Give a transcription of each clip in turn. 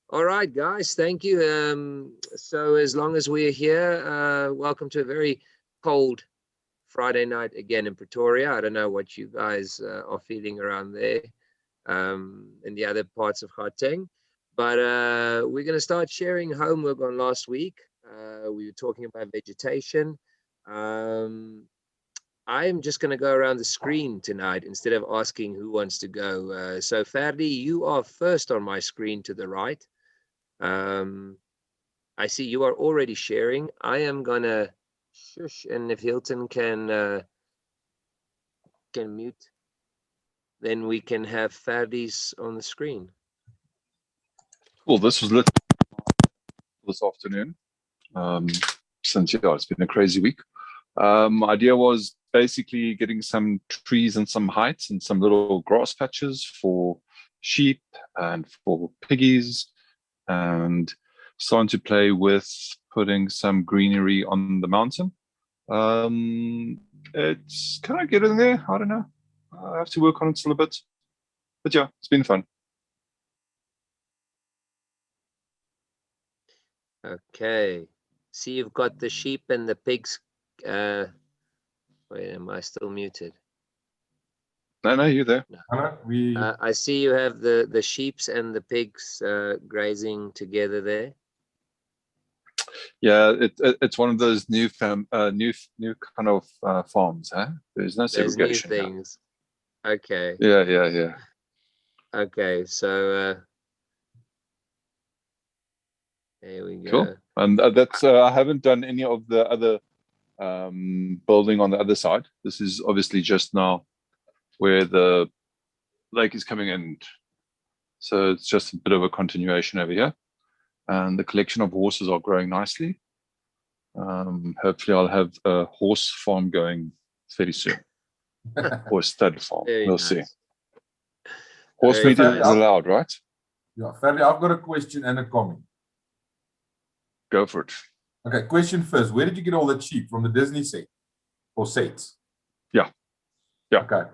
All right, guys, thank you. So as long as we're here, welcome to a very cold Friday night again in Pretoria. I don't know what you guys are feeling around there in the other parts of Gauteng, but we're going to start sharing homework on last week. We were talking about vegetation. I'm just going to go around the screen tonight instead of asking who wants to go. So Ferdi, you are first on my screen to the right. I see you are already sharing. I am gonna shush, and if Hilton can mute, then we can have Ferdi's on the screen. Well, this was lit this afternoon. Since it's been a crazy week. Idea was basically getting some trees and some heights and some little grass patches for sheep and for piggies, and starting to play with putting some greenery on the mountain. It's kind of getting there. I don't know. I have to work on it still a bit, but yeah, it's been fun. Okay. See, you've got the sheep and the pigs. Wait, am I still muted? No, you're there. I see you have the sheeps and the pigs grazing together there. Yeah, it's one of those new kind of farms, huh? There's no segregation. There's new things. Now. Okay. Yeah. Okay, so there we go. Cool. And that's I haven't done any of the other building on the other side. This is obviously just now where the lake is coming in. So it's just a bit of a continuation over here. And the collection of horses are growing nicely. Hopefully I'll have a horse farm going very soon. Or a stud farm. We'll see. Horse meat is allowed, right? Yeah, Ferdi, I've got a question and a comment. Go for it. Okay, question first. Where did you get all that sheep? From the Disney set or sets? Yeah. Okay.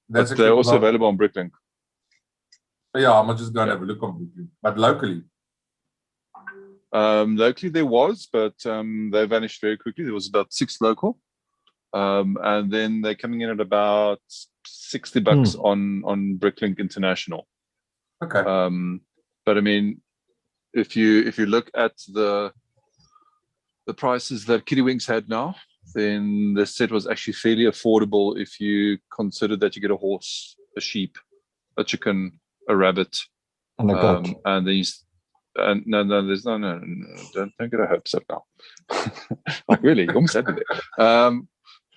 But they're also available on Bricklink. Yeah, I'm just going to have a look on Bricklink. But locally? Locally there was, but they vanished very quickly. There was about 6 local. And then they're coming in at about $60 on Bricklink International. Okay. But I mean, if you look at the prices that Kitty Wings had now, then the set was actually fairly affordable if you consider that you get a horse, a sheep, a chicken, a rabbit, and a goat. And these. No, there's no, don't get our hopes up now. Like really, you almost had me there.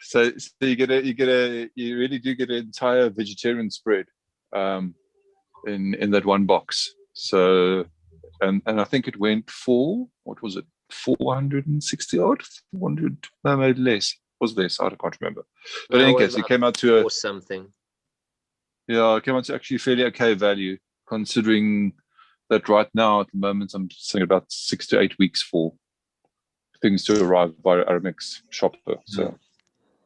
So you really do get an entire vegetarian spread in that one box. So and I think it went for, what was it, 460 odd, 400, no, maybe less. Was less, I can't remember. But in any case, it came out to or something. Yeah, it came out to actually fairly okay value, considering that right now at the moment I'm saying about 6 to 8 weeks for things to arrive via Aramix shopper. So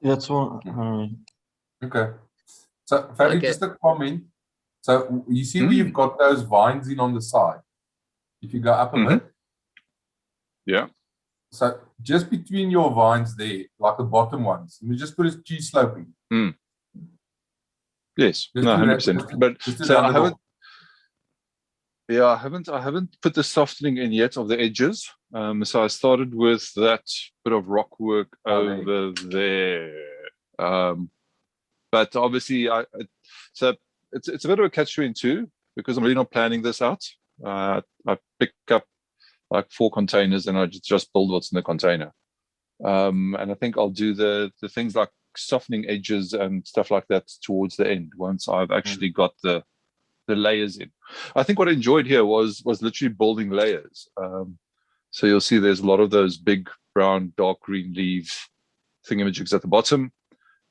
that's one. Okay. So Ferdi, just a comment. So you see where you've got those vines in on the side. If you go up a bit. Yeah. So just between your vines there, like the bottom ones, you just put a tree sloping. Yes. Just no, 100%. But so I haven't. Yeah, I haven't put the softening in yet of the edges. So I started with that bit of rock work over there. But obviously, so it's a bit of a catch-22 because I'm really not planning this out. I pick up like 4 containers and I just build what's in the container. And I think I'll do the things like softening edges and stuff like that towards the end once I've actually got the layers in. I think what I enjoyed here was literally building layers. So you'll see there's a lot of those big brown, dark green leaf thingamajigs at the bottom.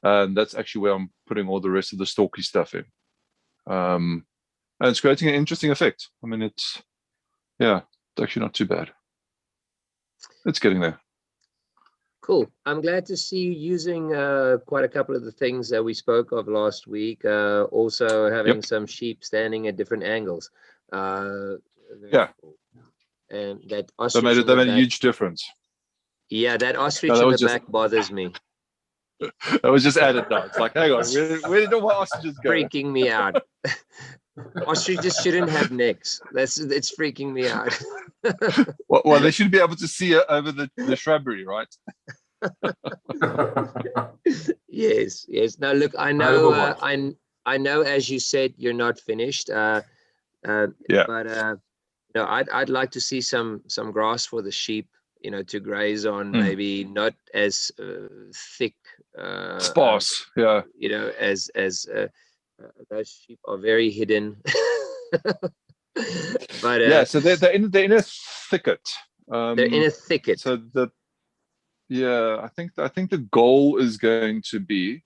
And that's actually where I'm putting all the rest of the stalky stuff in. And it's creating an interesting effect. I mean, it's actually not too bad. It's getting there. Cool. I'm glad to see you using quite a couple of the things that we spoke of last week. Also having some sheep standing at different angles. Very cool. And that ostrich They made a huge difference. Yeah, that ostrich in the back bothers me. That was just added now. It's like, hang on, where did all my ostriches go? Freaking me out. Ostriches shouldn't have necks. It's freaking me out. Well, they should be able to see it over the shrubbery, right? Yes. Now look, I know I know, as you said, you're not finished. But no, I'd like to see some grass for the sheep, to graze on. Maybe not as thick, sparse, as those sheep are very hidden. But so they're in a thicket. They're in a thicket. So I think the goal is going to be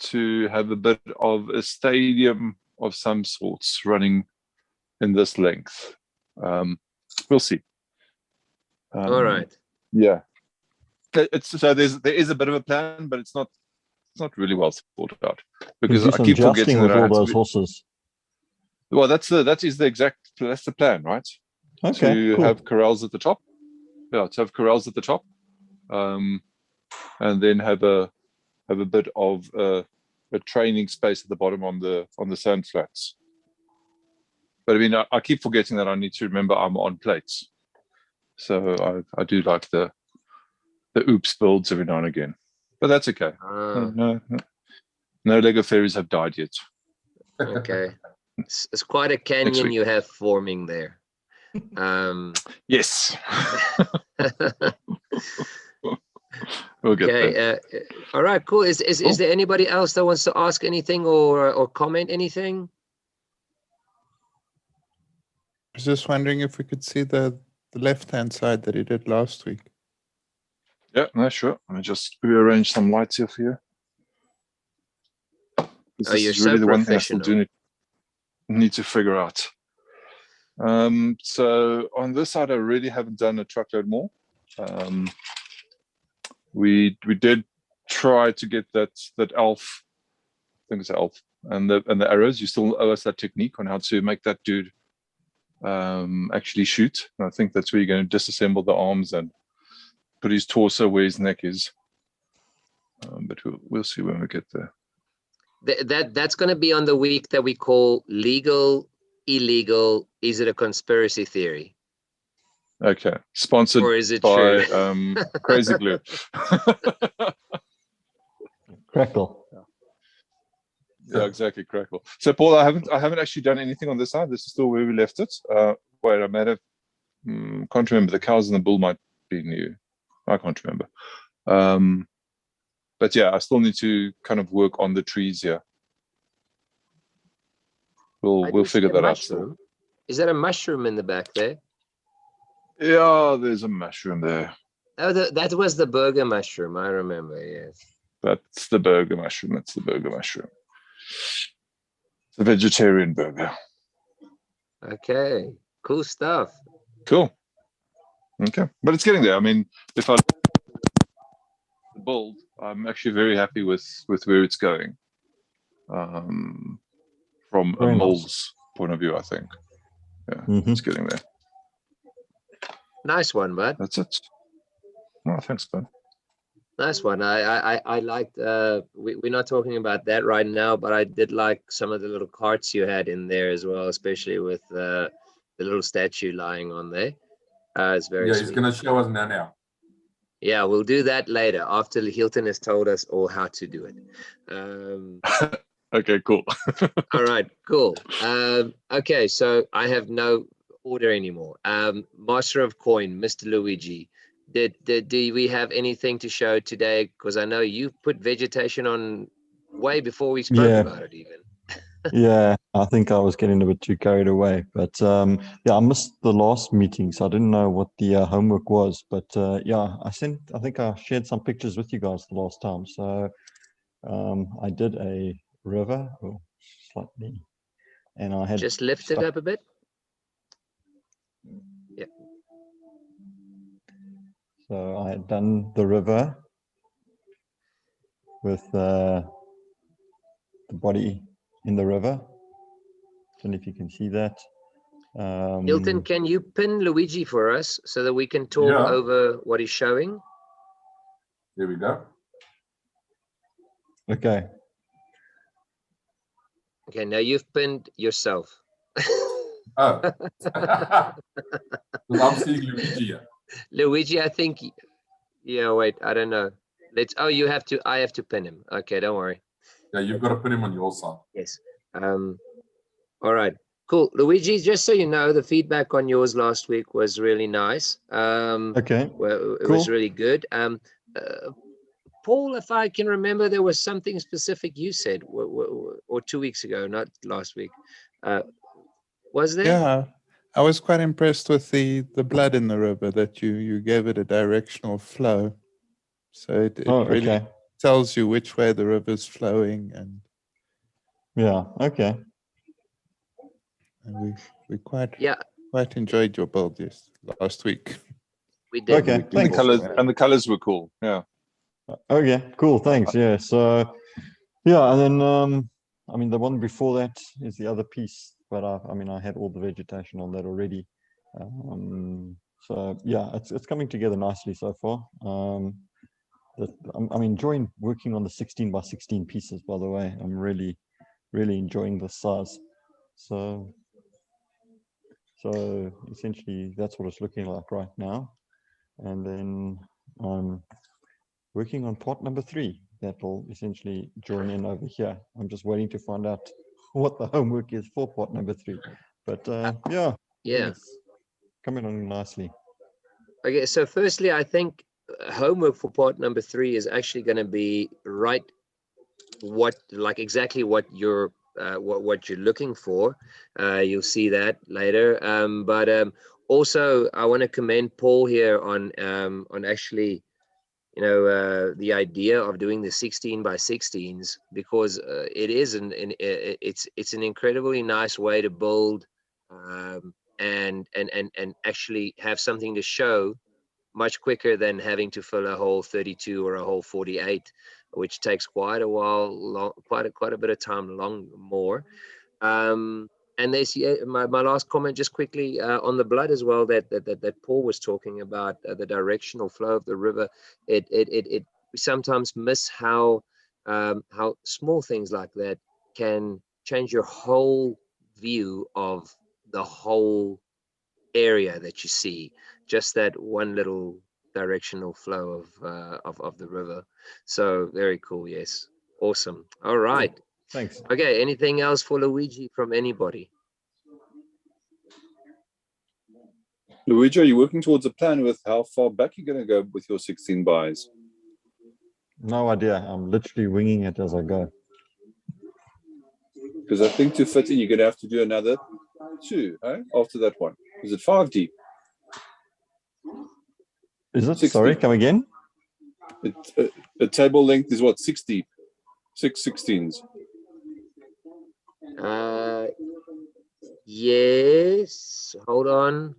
to have a bit of a stadium of some sorts running in this length. We'll see. All right. Yeah. There is a bit of a plan, but it's not really well thought out, because I keep forgetting with all those horses. Well, that's the plan, right? Okay. To cool. have corrals at the top. Yeah, to have corrals at the top, and then have a bit of a training space at the bottom on the sand flats. But I mean, I keep forgetting that I need to remember I'm on plates. So I do like the oops builds every now and again, but that's okay. No Lego fairies have died yet. Okay, it's quite a canyon you have forming there. Yes. We'll get there. All right, cool. Is there anybody else that wants to ask anything or comment anything? I was just wondering if we could see the left-hand side that he did last week. Yeah, no, sure. Let me just rearrange some lights here for you. This is really the one thing I still do need to figure out. So on this side, I really haven't done a truckload more. We did try to get that elf, I think it's elf, and the arrows. You still owe us that technique on how to make that dude actually shoot. And I think that's where you're going to disassemble the arms and put his torso where his neck is. But we'll see when we get there. That's going to be on the week that we call legal, illegal. Is it a conspiracy theory? Okay, sponsored or is it by true? Crazy Glue. Crackle. Yeah, exactly, Crackle. So Paul, I haven't actually done anything on this side. This is still where we left it. Where I might have can't remember. The cows and the bull might be new. I can't remember. But yeah, I still need to kind of work on the trees here. We'll figure that out still. Is that a mushroom in the back there? Yeah, there's a mushroom there. Oh, that was the burger mushroom. I remember. Yes. That's the burger mushroom. That's the burger mushroom. It's a vegetarian burger. Okay. Cool stuff. Cool. Okay, but it's getting there. I mean, if I build, I'm actually very happy with where it's going. From Very a mold's point of view, I think. Yeah, it's getting there. Nice one, bud. That's it. Oh, thanks, bud. Nice one. I liked. We're not talking about that right now, but I did like some of the little carts you had in there as well, especially with the little statue lying on there. It's very. Yeah, he's going to show us now. Yeah, we'll do that later after Hilton has told us all how to do it. Okay, cool. All right, cool. Okay, so I have no order anymore. Master of Coin, Mr. Luigi. Do we have anything to show today? Because I know you put vegetation on way before we spoke about it even. Yeah, I think I was getting a bit too carried away. But yeah, I missed the last meeting, so I didn't know what the homework was. But yeah, I think I shared some pictures with you guys the last time. So I did a river, slightly, and I had just lift it up a bit. Yeah. So I had done the river with the body in the river. Don't know if you can see that. Hilton, can you pin Luigi for us so that we can talk Yeah. over what he's showing? There we go. Okay. Okay, now you've pinned yourself. Oh. Because I'm seeing Luigi here. Luigi, I think, yeah, wait, I don't know. Oh, I have to pin him. Okay, don't worry. Yeah, you've got to put him on your side. Yes. All right, cool. Luigi, just so you know, the feedback on yours last week was really nice. Okay. Well, it Cool. was really good. Paul, if I can remember, there was something specific you said, or 2 weeks ago, not last week. Was there? Yeah, I was quite impressed with the blood in the river, that you gave it a directional flow. So it really okay. tells you which way the river's flowing, and Yeah. Okay. we quite enjoyed your build last week. We did. Okay. And Thanks. the colors were cool. Yeah. Okay. Cool. Thanks. Yeah. So, yeah, and then I mean, the one before that is the other piece, but I mean, I had all the vegetation on that already. So yeah, it's coming together nicely so far. I'm enjoying working on the 16 by 16 pieces, by the way. I'm really enjoying the size. So essentially that's what it's looking like right now. And then I'm working on part number 3 that will essentially join in over here. I'm just waiting to find out what the homework is for part number 3. But yeah, it's coming on nicely. Okay, so firstly, I think homework for part number 3 is actually going to be exactly what you're looking for. You'll see that later. But also I want to commend Paul here on actually, you know, the idea of doing the 16 by 16s, because it's an incredibly nice way to build and actually have something to show much quicker than having to fill a whole 32 or a whole 48, which takes quite a while, quite a bit of time more. And there's my last comment just quickly on the blood as well, that Paul was talking about, the directional flow of the river. We sometimes miss how small things like that can change your whole view of the whole area that you see, just that one little directional flow of the river. So very cool. Yes, awesome. All right, thanks. Okay, anything else for Luigi from anybody? Luigi, are you working towards a plan with how far back you're going to go with your 16 bys? No idea. I'm literally winging it as I go. Because I think to fit in, you're going to have to do another 2 after that one. Is it 5 deep? Is it? 6 Sorry, deep. come again? A table length is what, 6 deep? 6 16s. Yes. Hold on.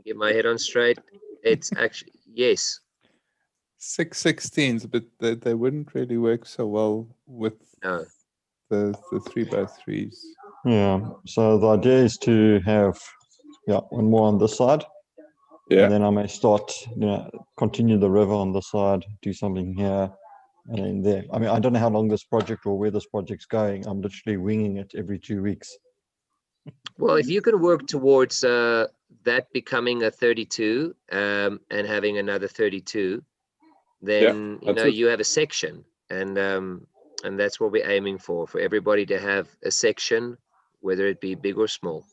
Get my head on straight. It's actually yes. 6 16s, but they wouldn't really work so well with the 3x3s. Yeah. So the idea is to have one more on this side. Yeah. And then I may start, continue the river on this side, do something here, and then there. I mean, I don't know how long this project or where this project's going. I'm literally winging it every 2 weeks. Well, if you can work towards that becoming a 32 and having another 32, then you have a section, and that's what we're aiming for everybody to have a section, whether it be big or small.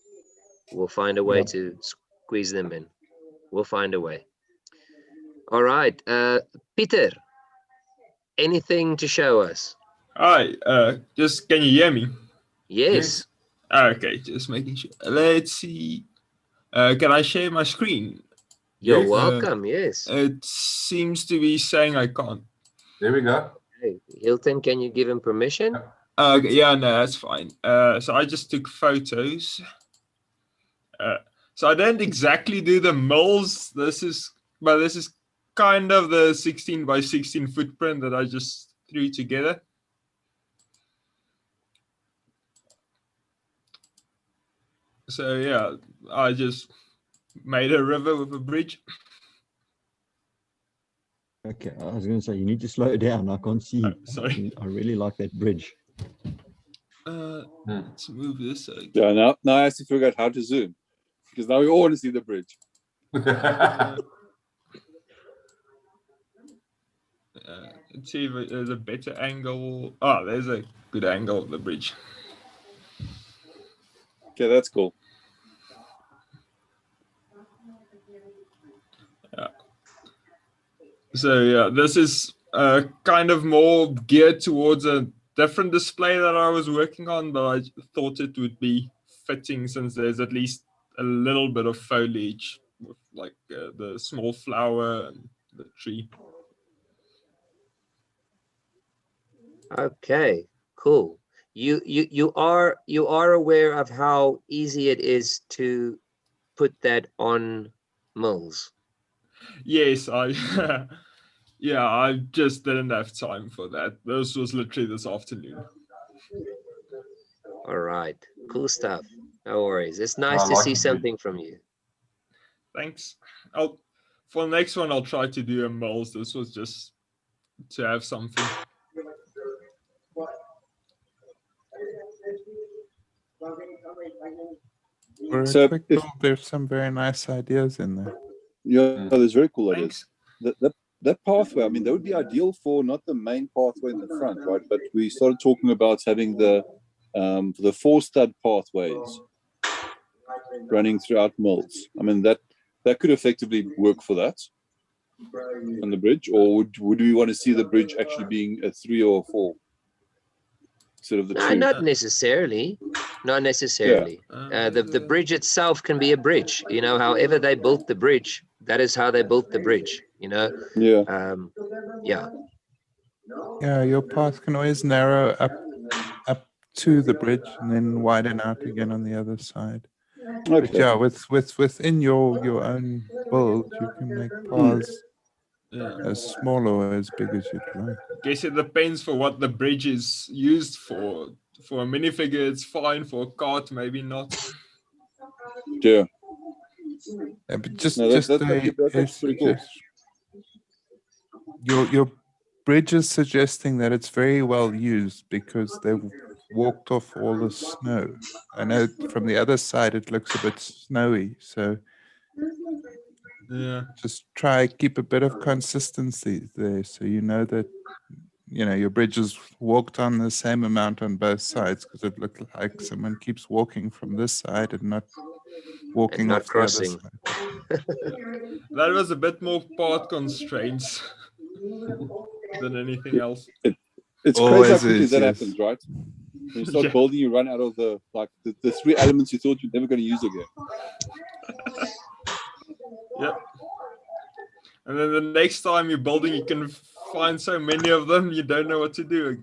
We'll find a way to squeeze them in. We'll find a way. All right, Peter, anything to show us? Hi, just can you hear me? Yes. Okay, just making sure. Let's see. Can I share my screen? You're welcome. Yes. It seems to be saying I can't. There we go. Hey, Hilton, can you give him permission? Yeah, no, that's fine. So I just took photos. So I didn't exactly do the mills. This is but this is kind of the 16 by 16 footprint that I just threw together. So yeah, I just made a river with a bridge. Okay, I was going to say, you need to slow down. I can't see. Sorry. I really like that bridge. Let's move this. Yeah, now I have to figure out how to zoom, because now we all want to see the bridge. Let's see if there's a better angle. Oh, there's a good angle of the bridge. Okay, that's cool. Yeah. So yeah, this is kind of more geared towards a different display that I was working on, but I thought it would be fitting since there's at least a little bit of foliage with like the small flower and the tree. Okay, cool. You are aware of how easy it is to put that on mills. Yes, yeah, I just didn't have time for that. This was literally this afternoon. All right, cool stuff. No worries. It's nice I to like see the bridge. something from you. Thanks. For the next one, I'll try to do a mills. This was just to have something. For So a quick if- build, there's some very nice ideas in there. Yeah, there's very cool ideas. Thanks. That pathway, I mean, that would be ideal for not the main pathway in the front, right? But we started talking about having the 4-stud pathways running throughout mills. I mean, that could effectively work for that on the bridge, or would we want to see the bridge actually being a 3 or a 4 instead of the 2? Not necessarily. Not necessarily. The bridge itself can be a bridge. You know, however they built the bridge, that is how they built the bridge. You know. Yeah. Yeah. Yeah, your path can always narrow up to the bridge and then widen out again on the other side. But Okay. yeah, within your own build, you can make paths as small or as big as you'd like. Guess it depends for what the bridge is used for. For a minifigure, it's fine. For a cart, maybe not. Yeah. Yeah, but just No, that's pretty cool. Your bridge is suggesting that it's very well used because they've walked off all the snow. I know from the other side it looks a bit snowy, so Yeah. just try keep a bit of consistency there, so you know that your bridge is walked on the same amount on both sides, because it looks like someone keeps walking from this side and not walking not off crossing. the other side. That was a bit more part constraints than anything else. It's Always crazy how quickly is, that yes. happens, right? When you start Yeah. building, you run out of the 3 elements you thought you're never going to use again. Yep. And then the next time you're building, you can find so many of them, you don't know what to do.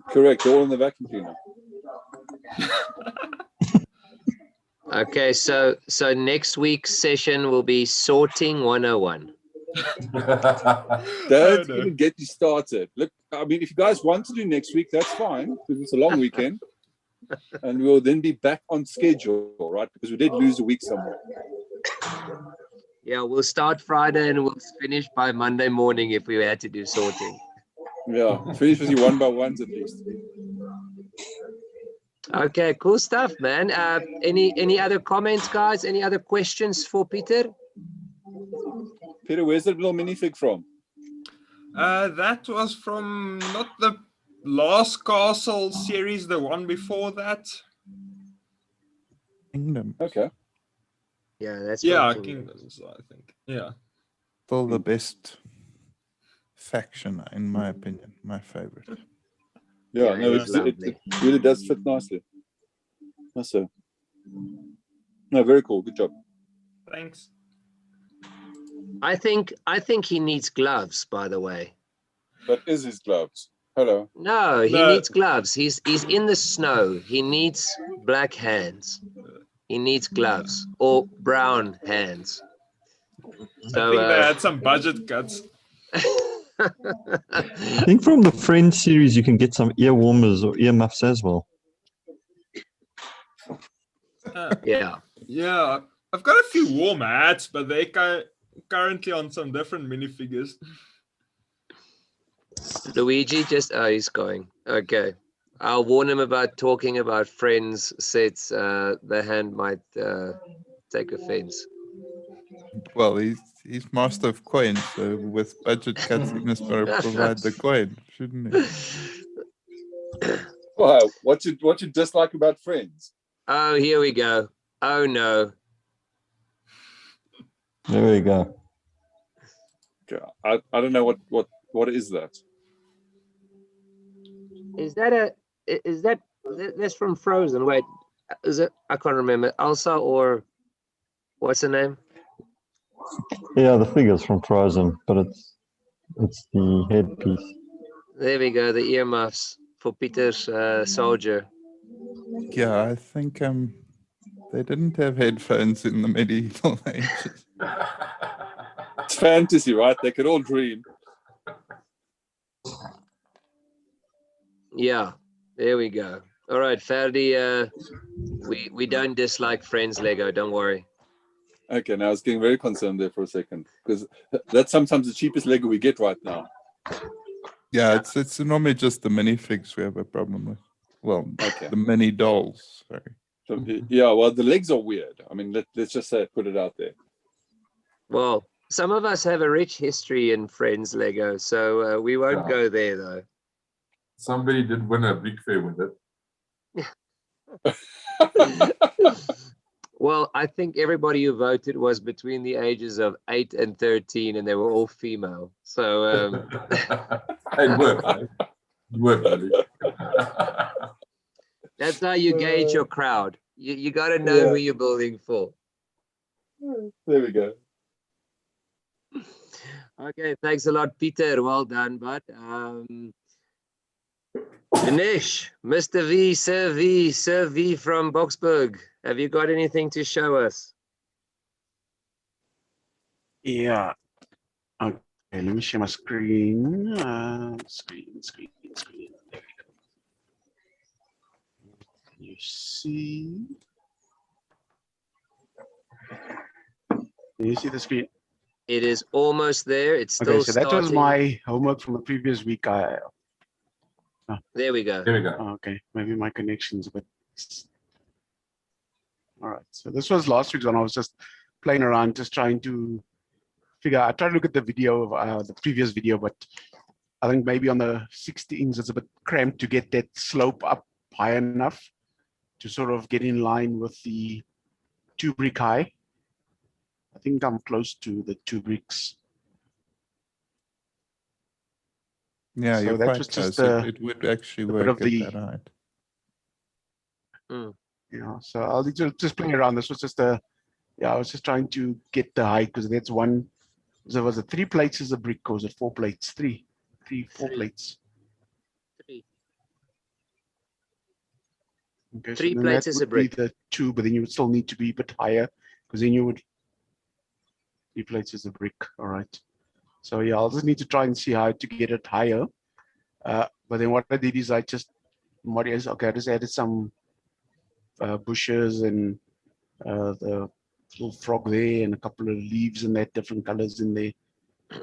Correct. They're all in the vacuum cleaner. Okay, so next week's session will be sorting 101. That's going to get you started. Look, I mean, if you guys want to do next week, that's fine, because it's a long weekend. And we'll then be back on schedule, right? Because we did lose a week somewhere. Yeah, we'll start Friday and we'll finish by Monday morning if we had to do sorting. Yeah, finish with you 1 by 1s at least. Okay, cool stuff, man. Any other comments, guys? Any other questions for Peter? Peter, where's that little minifig from? That was from not the last Castle series, the one before that. Kingdom. Okay. Yeah, that's Yeah, from Kingdoms, I think. Yeah. Still the best faction, in my opinion, my favorite. Yeah, Yeah, no, it's lovely. it really does fit nicely. That's so. No, very cool. Good job. Thanks. I think he needs gloves, by the way. That is his gloves. Hello. No, he No. needs gloves. He's in the snow. He needs black hands. He needs gloves or brown hands. So, I think they had some budget cuts. I think from the Friends series, you can get some ear warmers or ear muffs as well. yeah. Yeah, I've got a few warm hats, but they're currently on some different minifigures. Luigi just, oh, he's going. Okay. I'll warn him about talking about Friends sets. The hand might take offense. Well, he's master of coins, so with budget cuts, he must provide the coin, shouldn't he? Wow, what you dislike about Friends? Oh, here we go. Oh no. There we go. Okay, I don't know what is that. Is that that's from Frozen? Wait, is it? I can't remember. Elsa or what's the name? Yeah, the figure's from Frozen, but it's the headpiece. There we go. The earmuffs for Peter's soldier. Yeah, I think they didn't have headphones in the medieval ages. It's fantasy, right? They could all dream. Yeah, there we go. All right, Ferdi, we don't dislike Friends Lego, don't worry. Okay, now I was getting very concerned there for a second because that's sometimes the cheapest Lego we get right now. Yeah, it's normally just the minifigs we have a problem with. Well, Okay. the mini dolls. Sorry. So, yeah, well, the legs are weird. I mean, let's just say, put it out there. Well, some of us have a rich history in Friends Lego, so we won't go there though. Somebody did win a brick fair with it. Well, I think everybody who voted was between the ages of 8 and 13, and they were all female. So It worked, eh? It worked, buddy. that's how you gauge your crowd. You got to know who you're building for. There we go. Okay, thanks a lot, Peter. Well done, bud. Dinesh, Mr. V, Sir V from Boksburg. Have you got anything to show us? Yeah. Okay, let me share my screen. Screen. There we go. You see? Can you see the screen? It is almost there. It's still Okay, so that was starting. my homework from the previous week. There we go. There we go. Okay, maybe my connection's a bit. All right, so this was last week's one. I was just playing around, just trying to figure out. I tried to look at the video of the previous video, but I think maybe on the 16s it's a bit cramped to get that slope up high enough to sort of get in line with the 2 brick high. I think I'm close to the 2 bricks. Yeah, So you're that quite was close. just It would actually bit work of at the- that height. Yeah, so I'll just playing around. This was just I was just trying to get the height because that's one. So was it 3 plates as a brick or was it 4 plates? 4 plates. 3. Okay, 3 then plates that is a would be brick. the 2, but then you would still need to be a bit higher because then you would 3 plates is a brick. All right. So yeah, I'll just need to try and see how to get it higher. But then what I did is I just I just added some bushes and the little frog there and a couple of leaves and that different colors in there.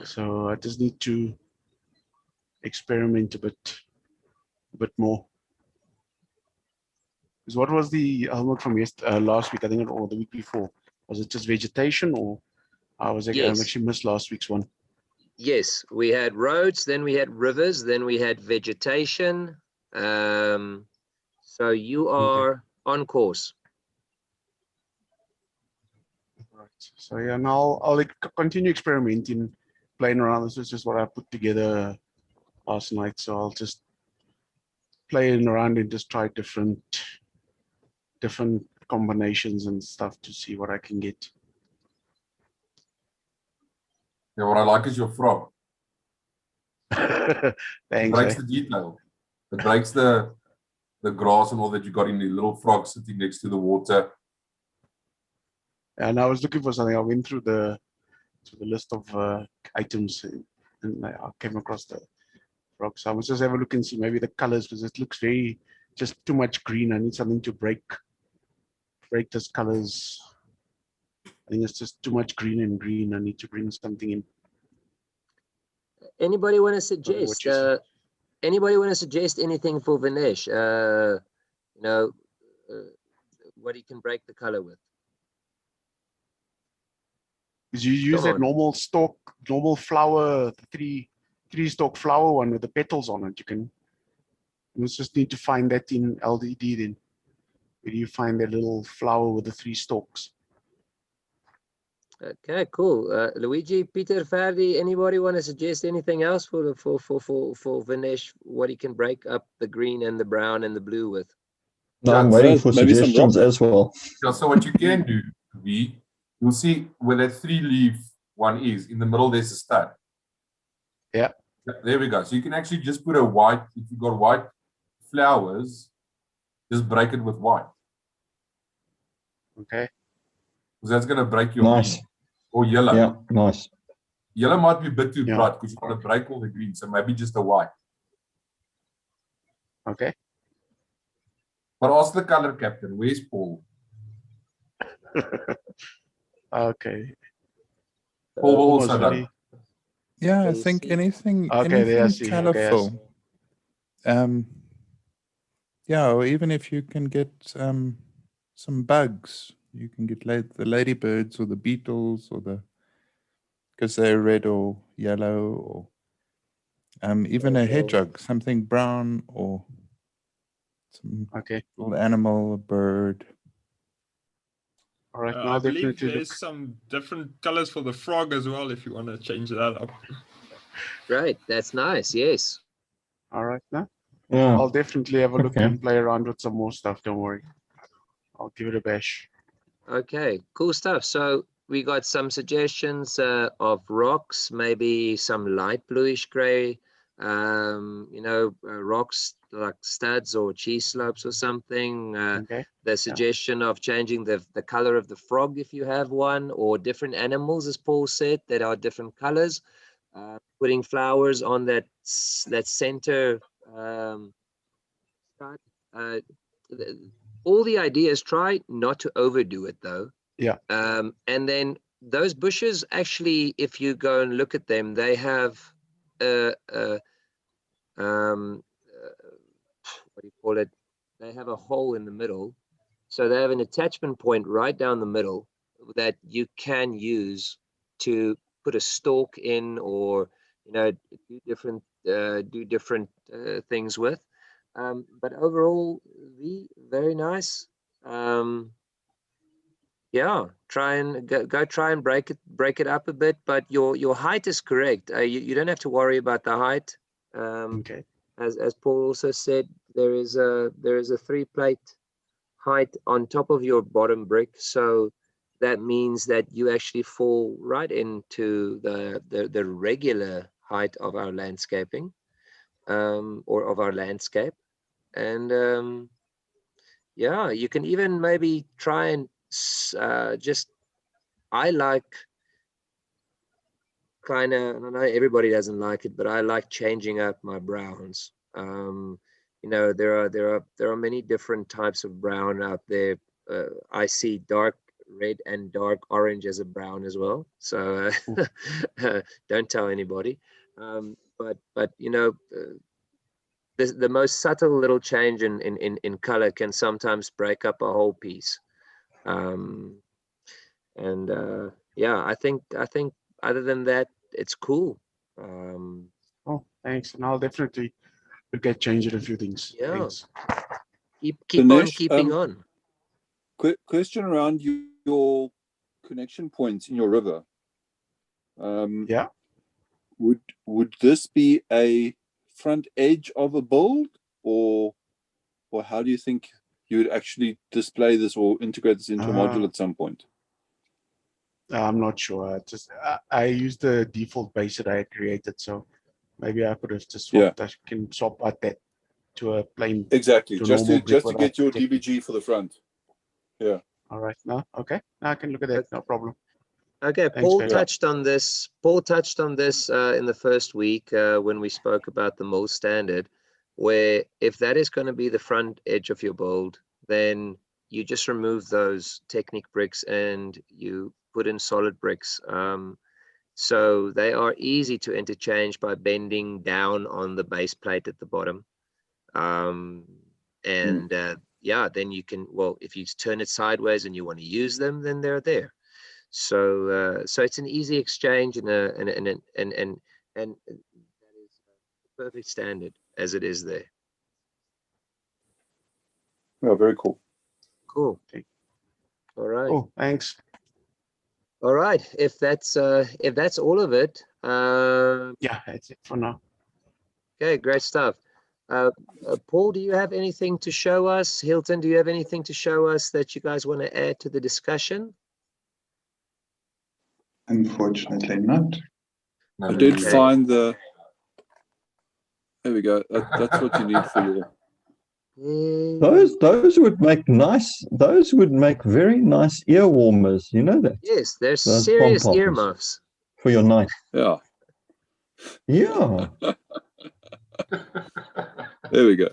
So I just need to experiment a bit more. Because what was the homework from last week? I think or the week before. Was it just vegetation or I Yes. actually missed last week's one. Yes, we had roads, then we had rivers, then we had vegetation. So you are on course. Right. So yeah, now I'll continue experimenting, playing around. This is just what I put together last night. So I'll just playing around and just try different combinations and stuff to see what I can get. Yeah, what I like is your frog. It Thanks. breaks the detail. It breaks the grass and all that you got in the little frog sitting next to the water. And I was looking for something. I went through the to the list of items, and I came across the frog. So I must just have a look and see maybe the colors, because it looks very just too much green. I need something to break those colors. I think it's just too much green and green. I need to bring something in. Anybody want to suggest? Anybody want to suggest anything for Vinesh? You know, what he can break the color with? Because you use that normal stalk, normal flower, three stalk flower one with the petals on it. You just need to find that in LDD then. Where do you find that little flower with the 3 stalks? Okay, cool. Luigi, Peter, Ferdi, anybody want to suggest anything else for Vinesh, what he can break up the green and the brown and the blue with? No, I'm waiting for suggestions as well. Yeah, so what you can do, you'll see where that 3-leaf one is. In the middle, there's a stud. Yeah. There we go. So you can actually just put a white, if you've got white flowers, just break it with white. Okay. Because that's going to break your Nice. green. Or yellow. Yeah, nice. Yellow might be a bit too bright because you want to break all the green. So maybe just a white. Okay. But ask the color captain, where's Paul? Okay. Paul will also know. Yeah, I think anything see. colorful. Yeah, or even if you can get some bugs, you can get the ladybirds or the beetles or because they're red or yellow, or even a hedgehog, something brown, or some little animal, a bird. All right, I believe there's some different colors for the frog as well, if you want to change that up. Right, that's nice, yes. All right, now. Yeah. I'll definitely have a look and play around with some more stuff, don't worry. I'll give it a bash. Okay, cool stuff. So we got some suggestions of rocks, maybe some light bluish gray, you know, rocks like studs or cheese slopes or something. The suggestion of changing the color of the frog if you have one, or different animals, as Paul said, that are different colors. Putting flowers on that center stud. All the ideas, try not to overdo it though. Yeah. And then those bushes, actually, if you go and look at them, they have what do you call it? They have a hole in the middle. So they have an attachment point right down the middle that you can use to put a stalk in, or, you know, do different things with. But overall, very nice. Yeah, try and go try and break it up a bit, but your height is correct. You don't have to worry about the height. Okay. As Paul also said, there is a 3-plate height on top of your bottom brick, so that means that you actually fall right into the regular height of our landscaping, or of our landscape. And yeah, you can even maybe try and I like kind of, I know everybody doesn't like it, but I like changing up my browns. You know, there are many different types of brown out there. I see dark red and dark orange as a brown as well, so don't tell anybody. But you know, the most subtle little change in color can sometimes break up a whole piece. Yeah, I think other than that, it's cool. Oh, thanks. And I'll definitely look at changing a few things. Yeah. Thanks. Keep Dinesh, on keeping on. Quick question around your connection points in your river. Yeah. Would this be a front edge of a build, or how do you think you would actually display this or integrate this into a module at some point? I'm not sure. I used the default base that I had created, so maybe I could have just swapped. I can swap out that to a plain. Exactly, just to get your DBG for the front. Yeah. All right. No. Okay. Now I can look at that. No problem. Okay, Thanks, Paul Fab. touched on this. Paul touched on this in the first week when we spoke about the mold standard, where if that is going to be the front edge of your build, then you just remove those Technic bricks and you put in solid bricks. So they are easy to interchange by bending down on the base plate at the bottom. Yeah, then you can, well, if you turn it sideways and you want to use them, then they're there. So so it's an easy exchange and that is perfect standard as it is there. Yeah, very cool. Cool. All right. Oh, thanks. All right. If that's all of it, Yeah, that's it for now. okay, great stuff. Paul, do you have anything to show us? Hilton, do you have anything to show us that you guys want to add to the discussion? Unfortunately not. I did find the. There we go. That's what you need for your. Those would make very nice ear warmers. You know that? Yes, there's Those serious pom-poms earmuffs. for your night. Yeah. Yeah. There we go.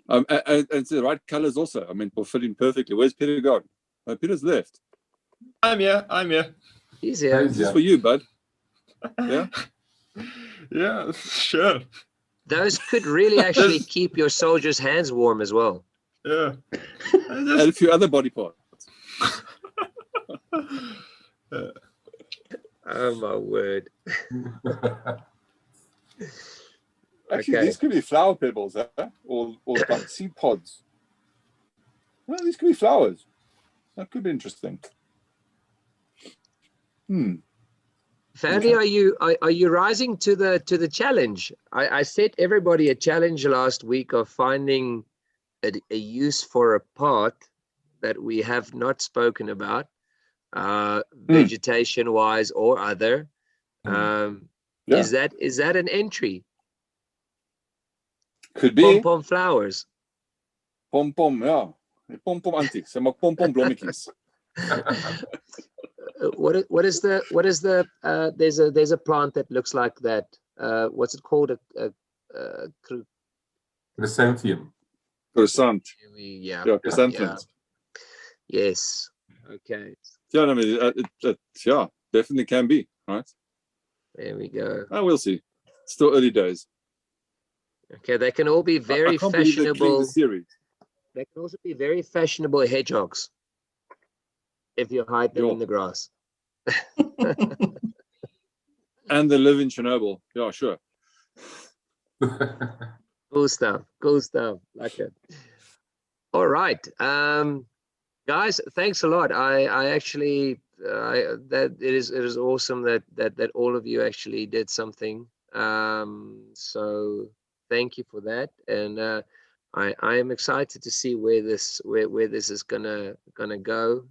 And it's the right colors also. I mean, will fit in perfectly. Where's Peter gone? Peter's left. I'm here. I'm here. He's here. This is for you, bud. Yeah. Yeah, sure. Those could really actually keep your soldiers' hands warm as well. Yeah. And a few other body parts. Oh my word. Actually, Okay. these could be flower pebbles, huh? Or like seed pods. No, these could be flowers. That could be interesting. Fanny, are you rising to the challenge? I set everybody a challenge last week of finding a use for a part that we have not spoken about, vegetation wise or other. Yeah. Is that an entry? Could be. Pom-pom flowers. Pom-pom, ja. Pom-pom antiques. Ze maak pom-pom blommetjies. What is the there's a plant that looks like that. What's it called? Chrysanthemum. Croissant. Yeah. Yeah, chrysanthemums. Yes. Okay. Yeah, I mean, yeah, definitely can be, right? There we go. Oh, we'll see. Still early days. Okay, they can all be very I can't believe they're killing the fashionable. series. They can also be very fashionable hedgehogs if you hide them in the grass. And they live in Chernobyl. Yeah, sure. Cool stuff. Cool stuff. Like it. All right. Guys, thanks a lot. I actually that it is awesome that all of you actually did something. So thank you for that. And I am excited to see where this is gonna go.